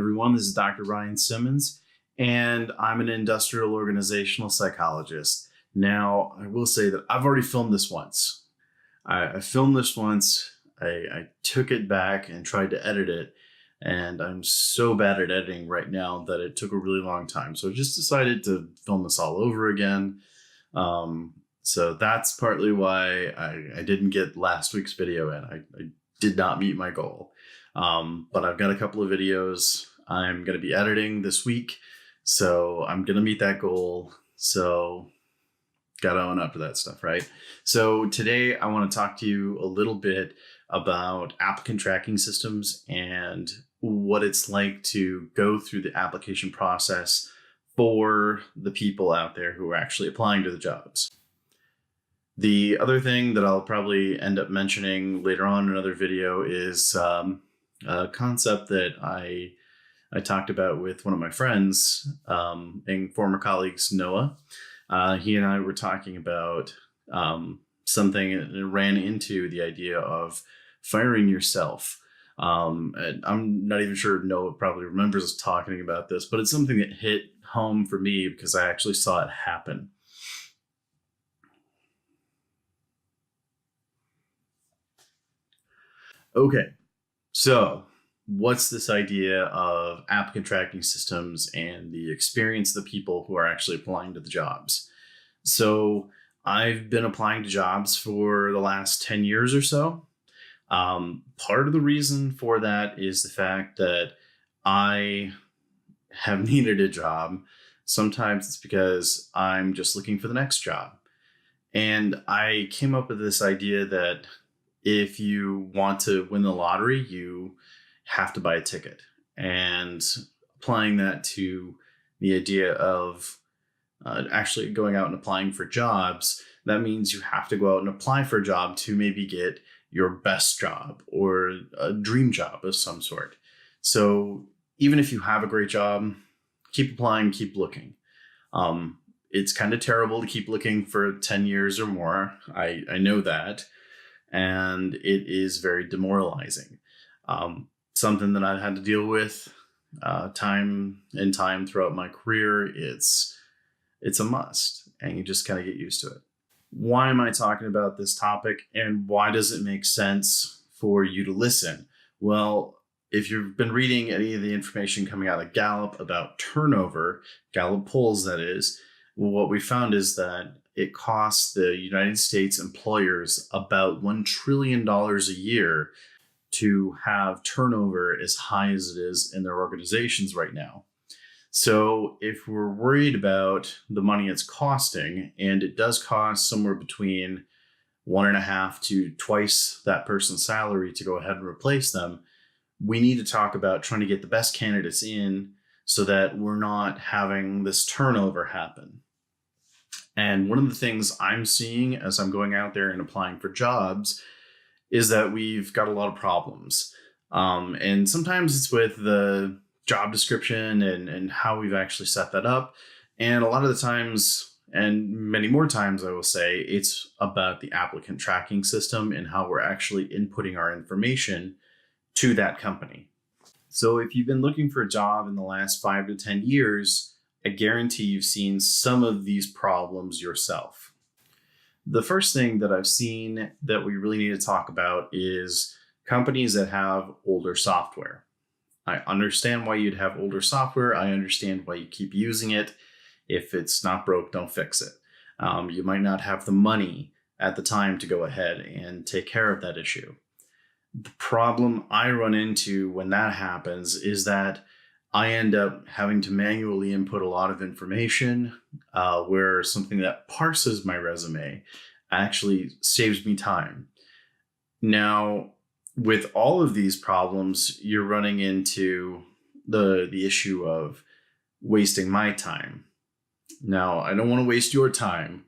everyone. This is Dr. Ryan Simmons, and I'm an industrial organizational psychologist. Now, I will say that I've already filmed this once. I filmed this once. I took it back and tried to edit it, and I'm so bad at editing right now that it took a really long time. So I just decided to film this all over again. So that's partly why I didn't get last week's video in. I did not meet my goal. But I've got a couple of videos I'm going to be editing this week, so I'm going to meet that goal. So got to own up to that stuff, right? So today I want to talk to you a little bit about applicant tracking systems and what it's like to go through the application process for the people out there who are actually applying to the jobs. The other thing that I'll probably end up mentioning later on in another video is a concept that I talked about with one of my friends and former colleagues, Noah. He and I were talking about something and ran into the idea of firing yourself. And I'm not even sure Noah probably remembers us talking about this, but it's something that hit home for me because I actually saw it happen. Okay, so what's this idea of applicant tracking systems and the experience of the people who are actually applying to the jobs? So I've been applying to jobs for the last 10 years or so. Part of the reason for that is the fact that I have needed a job. Sometimes it's because I'm just looking for the next job. And I came up with this idea that if you want to win the lottery, you have to buy a ticket. And applying that to the idea of actually going out and applying for jobs, that means you have to go out and apply for a job to maybe get your best job or a dream job of some sort. So even if you have a great job, keep applying, keep looking. It's kind of terrible to keep looking for 10 years or more. I know that. And it is very demoralizing. Something that I've had to deal with time and time throughout my career. It's a must, and you just kind of get used to it. Why am I talking about this topic, and why does it make sense for you to listen? Well, if you've been reading any of the information coming out of Gallup about turnover, Gallup polls that is, well, what we found is that it costs the United States employers about $1 trillion a year to have turnover as high as it is in their organizations right now. So if we're worried about the money it's costing, and it does cost somewhere between 1.5 to twice that person's salary to go ahead and replace them, we need to talk about trying to get the best candidates in so that we're not having this turnover happen. And one of the things I'm seeing as I'm going out there and applying for jobs is that we've got a lot of problems. And sometimes it's with the job description and how we've actually set that up. And a lot of the times, and many more times, I will say, it's about the applicant tracking system and how we're actually inputting our information to that company. So if you've been looking for a job in the last 5 to 10 years, I guarantee you've seen some of these problems yourself. The first thing that I've seen that we really need to talk about is companies that have older software. I understand why you'd have older software. I understand why you keep using it. If it's not broke, don't fix it. You might not have the money at the time to go ahead and take care of that issue. The problem I run into when that happens is that I end up having to manually input a lot of information where something that parses my resume actually saves me time. Now, with all of these problems, you're running into the issue of wasting my time. Now, I don't want to waste your time,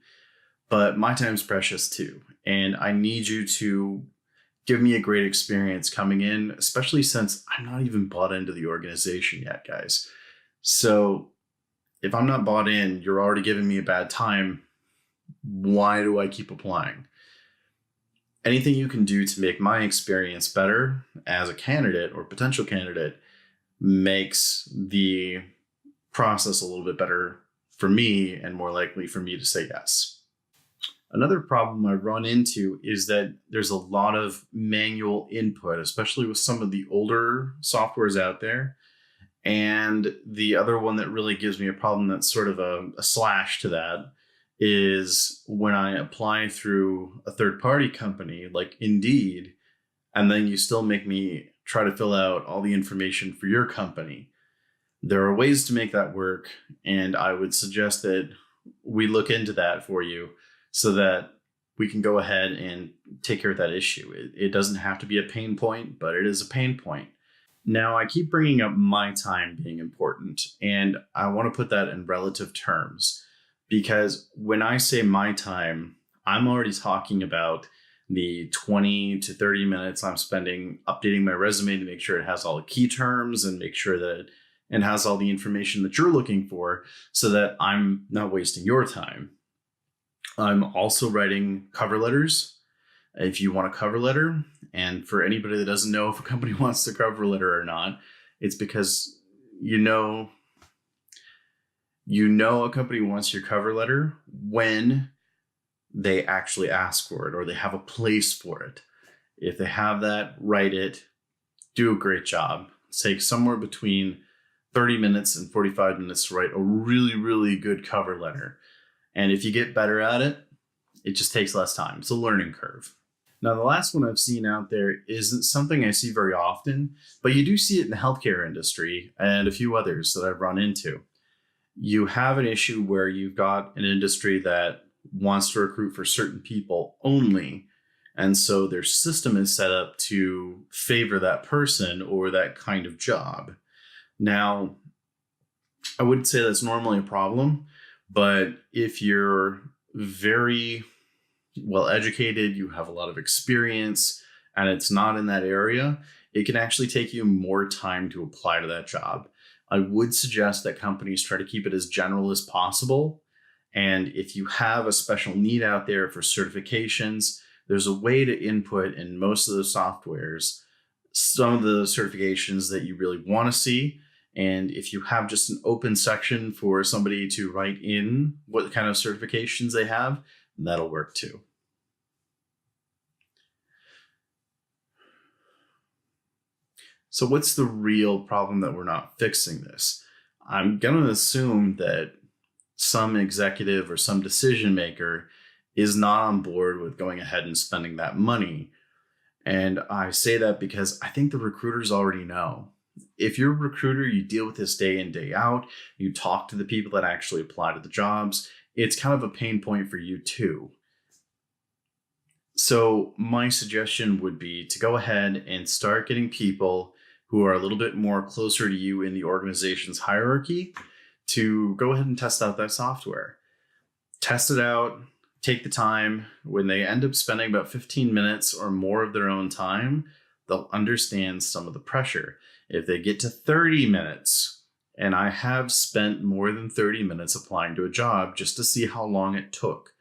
but my time's precious too. And I need you to give me a great experience coming in, especially since I'm not even bought into the organization yet, guys. So if I'm not bought in, you're already giving me a bad time. Why do I keep applying? Anything you can do to make my experience better as a candidate or potential candidate, makes the process a little bit better for me and more likely for me to say yes. Another problem I run into is that there's a lot of manual input, especially with some of the older softwares out there. And the other one that really gives me a problem that's sort of a slash to that is when I apply through a third party company like Indeed, and then you still make me try to fill out all the information for your company. There are ways to make that work, and I would suggest that we look into that for you so that we can go ahead and take care of that issue. It doesn't have to be a pain point, but it is a pain point. Now, I keep bringing up my time being important, and I want to put that in relative terms, because when I say my time, I'm already talking about the 20 to 30 minutes I'm spending updating my resume to make sure it has all the key terms and make sure that it has all the information that you're looking for so that I'm not wasting your time. I'm also writing cover letters. If you want a cover letter, and for anybody that doesn't know if a company wants a cover letter or not, it's because you know a company wants your cover letter when they actually ask for it or they have a place for it. If they have that, write it, do a great job. It takes somewhere between 30 minutes and 45 minutes to write a really, really good cover letter. And if you get better at it, it just takes less time. It's a learning curve. Now, the last one I've seen out there isn't something I see very often, but you do see it in the healthcare industry and a few others that I've run into. You have an issue where you've got an industry that wants to recruit for certain people only. And so their system is set up to favor that person or that kind of job. Now, I wouldn't say that's normally a problem, but if you're very well educated, you have a lot of experience, and it's not in that area, it can actually take you more time to apply to that job. I would suggest that companies try to keep it as general as possible. And if you have a special need out there for certifications, there's a way to input in most of the softwares some of the certifications that you really want to see. And if you have just an open section for somebody to write in what kind of certifications they have, that'll work too. So what's the real problem that we're not fixing this? I'm going to assume that some executive or some decision maker is not on board with going ahead and spending that money. And I say that because I think the recruiters already know. If you're a recruiter, you deal with this day in, day out, you talk to the people that actually apply to the jobs, it's kind of a pain point for you too. So my suggestion would be to go ahead and start getting people who are a little bit more closer to you in the organization's hierarchy to go ahead and test out that software. Test it out, take the time. When they end up spending about 15 minutes or more of their own time, they'll understand some of the pressure. If they get to 30 minutes, and I have spent more than 30 minutes applying to a job just to see how long it took,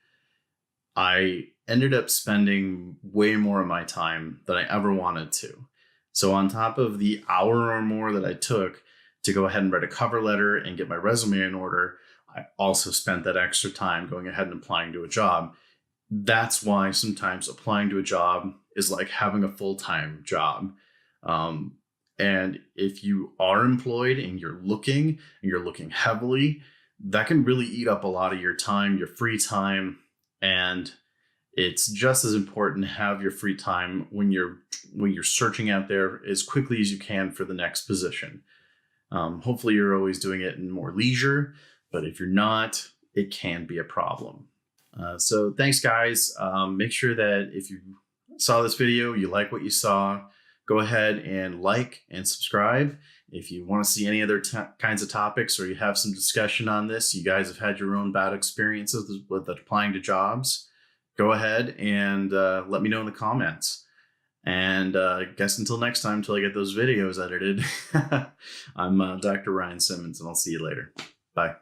I ended up spending way more of my time than I ever wanted to. So on top of the hour or more that I took to go ahead and write a cover letter and get my resume in order, I also spent that extra time going ahead and applying to a job. That's why sometimes applying to a job is like having a full-time job. And if you are employed and you're looking heavily, that can really eat up a lot of your time, your free time. And it's just as important to have your free time when you're searching out there as quickly as you can for the next position. Hopefully you're always doing it in more leisure, but if you're not, it can be a problem. So thanks, guys. Make sure that if you saw this video, you like what you saw, go ahead and like and subscribe. If you want to see any other kinds of topics or you have some discussion on this, you guys have had your own bad experiences with applying to jobs, go ahead and let me know in the comments. And I guess until next time, until I get those videos edited, I'm Dr. Ryan Simmons, and I'll see you later. Bye.